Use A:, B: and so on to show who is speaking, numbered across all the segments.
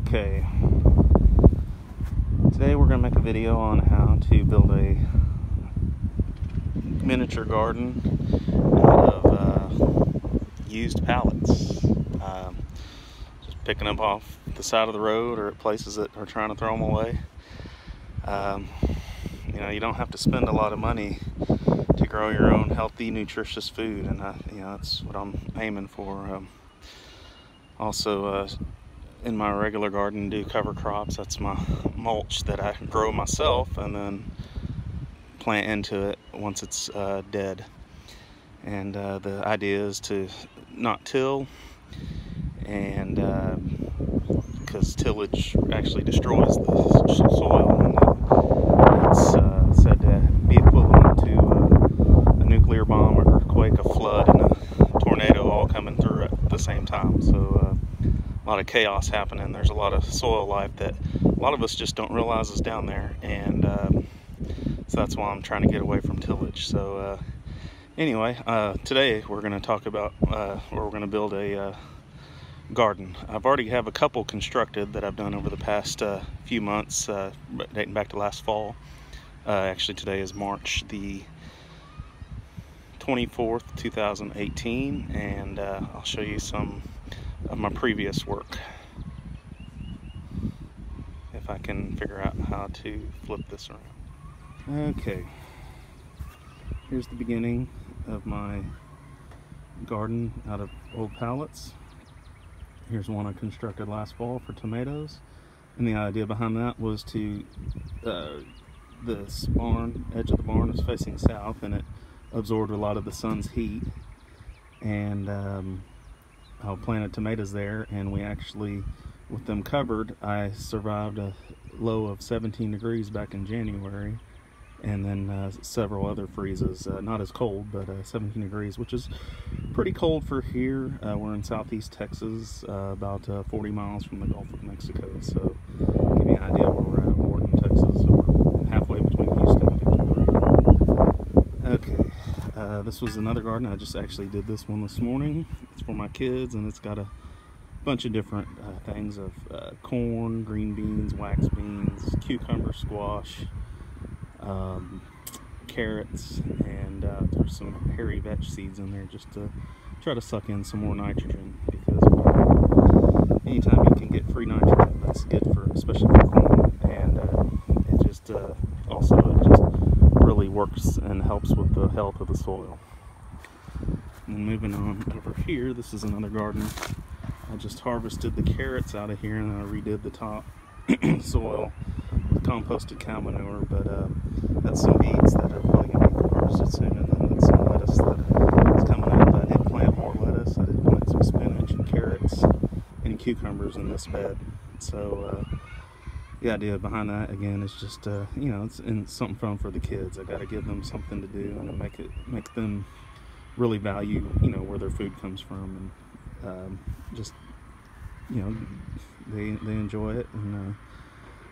A: Okay, today we're going to make a video on how to build a miniature garden out of used pallets. Just picking them off the side of the road or at places that are trying to throw them away. You know, you don't have to spend a lot of money to grow your own healthy, nutritious food, and that's what I'm aiming for. Also, in my regular garden, do cover crops. That's my mulch that I grow myself and then plant into it once it's dead. And the idea is to not till, and because tillage actually destroys the soil, and it's said to be equivalent to a nuclear bomb, an earthquake, a flood, and a tornado all coming through at the same time. So a lot of chaos happening. There's a lot of soil life that a lot of us just don't realize is down there, and so that's why I'm trying to get away from tillage. So anyway, today we're going to talk about where we're going to build a garden. I've already have a couple constructed that I've done over the past few months, dating back to last fall. Actually, today is March the 24th, 2018, and I'll show you some of my previous work, if I can figure out how to flip this around. Okay, here's the beginning of my garden out of old pallets. Here's one I constructed last fall for tomatoes, and the idea behind that was to this barn, edge of the barn is facing south, and it absorbed a lot of the sun's heat, and I planted tomatoes there, and we actually, with them covered, I survived a low of 17 degrees back in January, and then several other freezes. Not as cold, but 17 degrees, which is pretty cold for here. We're in southeast Texas, about 40 miles from the Gulf of Mexico, so give you an idea where we're at. Morton, Texas, or halfway between Houston and Victoria. Okay. This was another garden. I just actually did this one this morning. It's for my kids, and it's got a bunch of different things of corn, green beans, wax beans, cucumber, squash, carrots, and there's some hairy vetch seeds in there just to try to suck in some more nitrogen, because anytime you can get free nitrogen, that's good for, especially for corn, and it just also really works and helps with the health of the soil. And moving on over here, this is another garden. I just harvested the carrots out of here, and I redid the top soil with composted cow manure, but that's some beets that are probably going to be harvested soon, and then that's some lettuce that is coming up. I did plant more lettuce. I did plant some spinach and carrots and cucumbers in this bed. So the idea behind that, again, is just you know, it's something fun for the kids. I got to give them something to do and make them really value, you know, where their food comes from, and just, you know, they enjoy it. And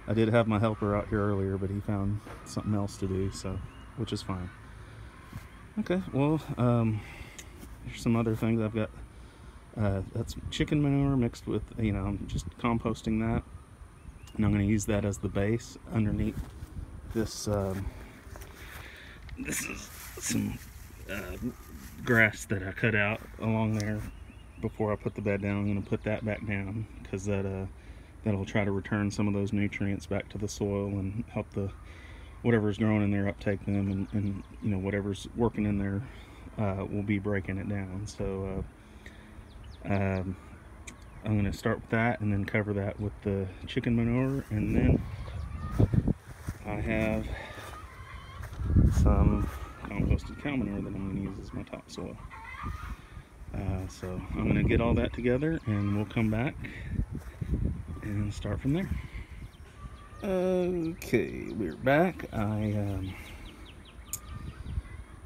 A: I did have my helper out here earlier, but he found something else to do, so, which is fine. Okay, well, here's some other things I've got. That's chicken manure mixed with, you know, I'm just composting that, and I'm going to use that as the base underneath this. This is some grass that I cut out along there before I put the bed down. I'm going to put that back down, because that'll try to return some of those nutrients back to the soil and help the whatever's growing in there uptake them, and you know, whatever's working in there will be breaking it down. So I'm going to start with that, and then cover that with the chicken manure, and then I have some composted cow manure that I'm going to use as my topsoil. So I'm going to get all that together, and we'll come back and start from there. Okay, we're back. I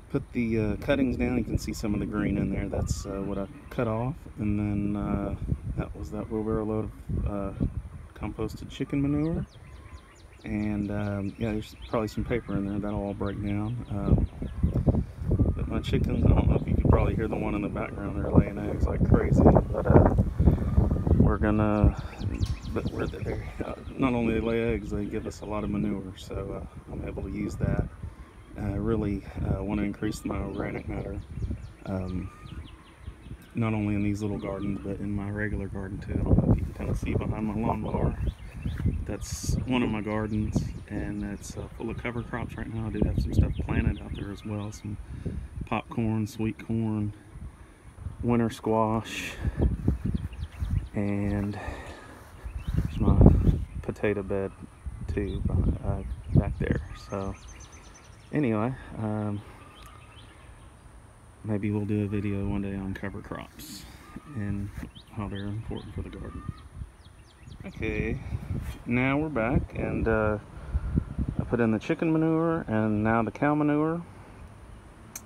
A: put the cuttings down. You can see some of the green in there. That's what I cut off, and then that was that wheelbarrow load of composted chicken manure, and yeah, there's probably some paper in there. That'll all break down. But my chickens, I don't know if you could probably hear the one in the background. They're laying eggs like crazy, but we're gonna but not only they lay eggs, they give us a lot of manure, so I'm able to use that. I really want to increase my organic matter, not only in these little gardens, but in my regular garden too. I don't know if you can kind of see behind my lawnmower. That's one of my gardens, and it's full of cover crops right now. I do have some stuff planted out there as well, some popcorn, sweet corn, winter squash, and there's my potato bed too back there. So anyway, maybe we'll do a video one day on cover crops and how they're important for the garden. Okay, now we're back, and I put in the chicken manure and now the cow manure,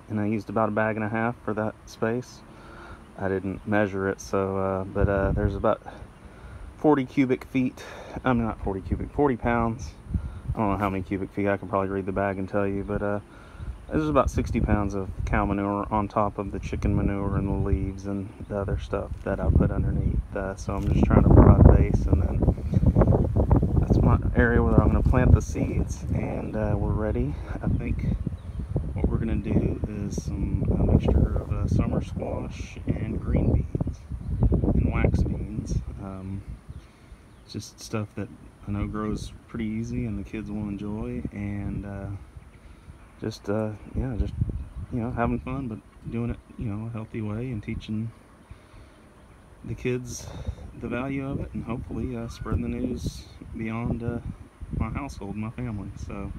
A: and I used about 1.5 bags for that space. I didn't measure it, so but there's about 40 cubic feet. I'm not 40 cubic, 40 pounds. I don't know how many cubic feet. I can probably read the bag and tell you, but there's about 60 pounds of cow manure on top of the chicken manure and the leaves and the other stuff that I put underneath. So I'm just trying to provide a base, and then that's my area where I'm going to plant the seeds, and we're ready. I think what we're going to do is a mixture of summer squash and green beans and wax beans. Just stuff that I know grows pretty easy and the kids will enjoy, and just having fun, but doing it a healthy way, and teaching the kids the value of it, and hopefully spreading the news beyond my household, my family. So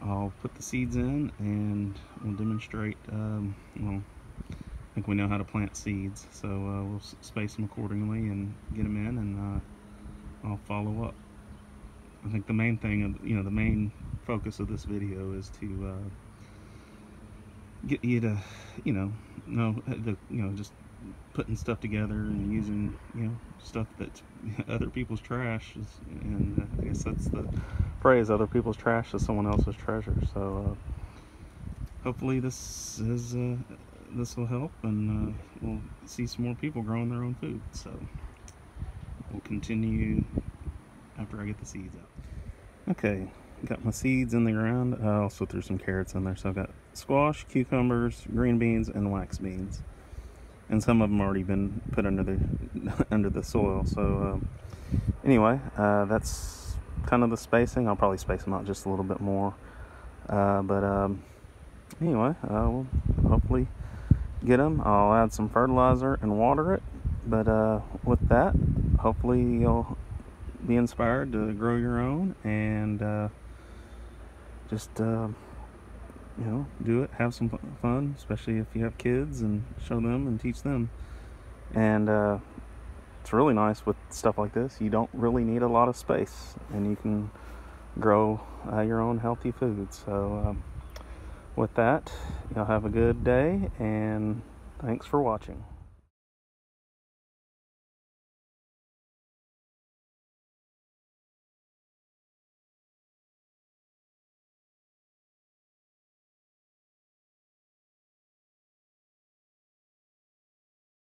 A: I'll put the seeds in, and we'll demonstrate. Well, I think we know how to plant seeds, so we'll space them accordingly and get them in, and I'll follow up. I think the main thing, the main focus of this video is to get you to, just putting stuff together and using, stuff that's other people's trash, and I guess that's the phrase, other people's trash is someone else's treasure. So hopefully this will help, and we'll see some more people growing their own food. So we'll continue after I get the seeds out. Okay, got my seeds in the ground. I also threw some carrots in there, so I've got squash, cucumbers, green beans, and wax beans, and some of them already been put under the soil. So anyway, that's kind of the spacing. I'll probably space them out just a little bit more, but anyway, we'll hopefully get them. I'll add some fertilizer and water it, but with that, hopefully you'll be inspired to grow your own, and just do it, have some fun, especially if you have kids, and show them and teach them. And it's really nice with stuff like this. You don't really need a lot of space, and you can grow your own healthy food. So with that, y'all have a good day, and thanks for watching.